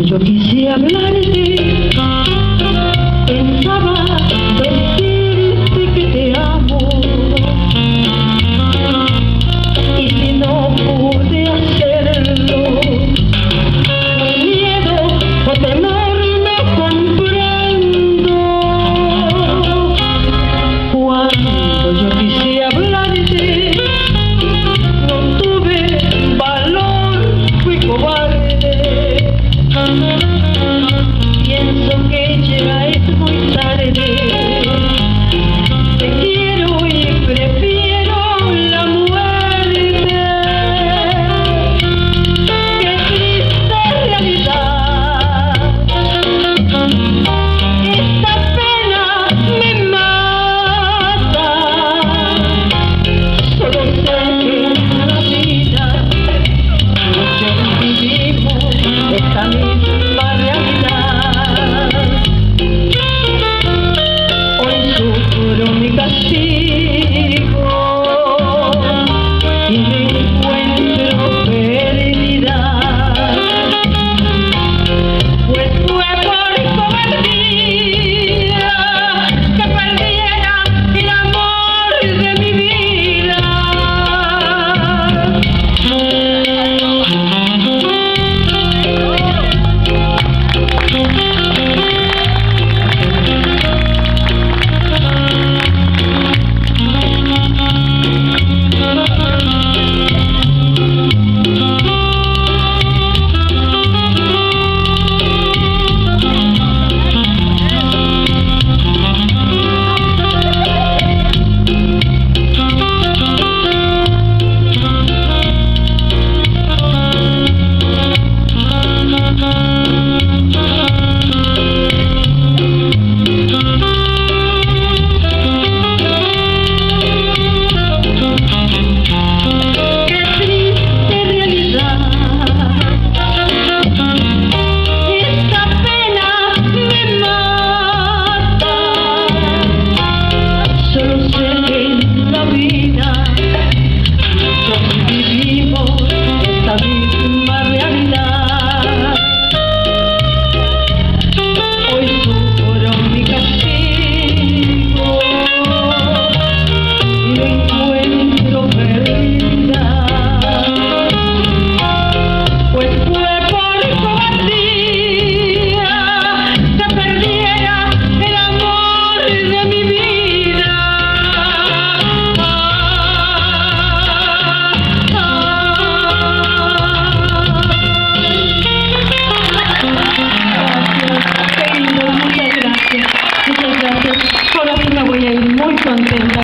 Yo quise hablarte, pensaba decirte que te amo, y si no pude hacerlo, por miedo o temor no comprendo. Cuando yo quise hablarte, no tuve valor, fui cobarde. Pienso que ya es muy tarde. Te quiero y prefiero la muerte. Qué triste realidad. Esta pena me mata. Solo sé que en la vida muchos vivimos esta misma realidad. Hoy sufro mi castigo y me encuentro perdida, pues fue por cobardía que perdiera el amor de mi vida. Ahora sí me voy a ir muy contenta.